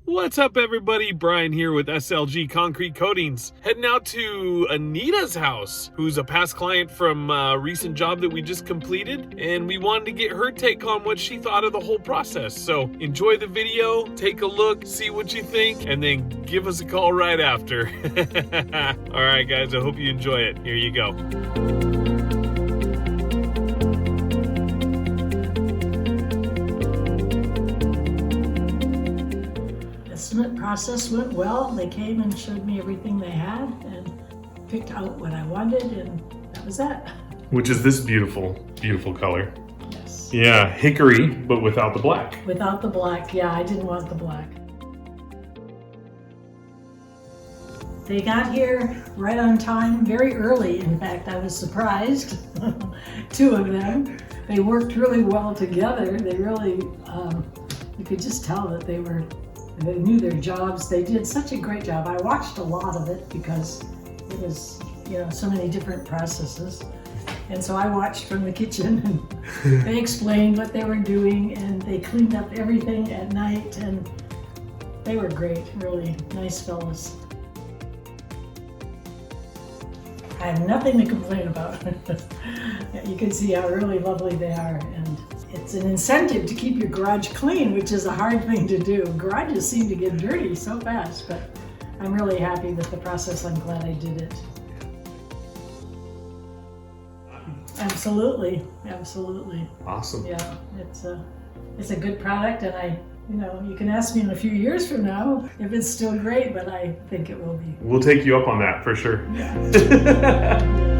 What's up, everybody? Brian here with SLG Concrete Coatings. Heading out to Anita's house, who's a past client from a recent job that we just completed, and we wanted to get her take on what she thought of the whole process. So enjoy the video, take a look, see what you think, and then give us a call right after. All right, guys, I hope you enjoy it. Here you go. Estimate process went well. They came and showed me everything they had and picked out what I wanted, and that was that. Which is this beautiful, beautiful color. Yes. Yeah, hickory, but without the black. Without the black, yeah, I didn't want the black. They got here right on time, very early. In fact, I was surprised. Two of them. They worked really well together. They really, you could just tell that they knew their jobs. They did such a great job. I watched a lot of it because it was, so many different processes. And so I watched from the kitchen, and they explained what they were doing, and they cleaned up everything at night, and they were great, really nice fellows. I have nothing to complain about. You can see how really lovely they are, and it's an incentive to keep your garage clean, which is a hard thing to do. Garages seem to get dirty so fast, but I'm really happy with the process. I'm glad I did it. Absolutely, absolutely. Awesome. Yeah, it's a good product, and you can ask me in a few years from now if it's still great, but I think it will be. We'll take you up on that for sure. Yeah.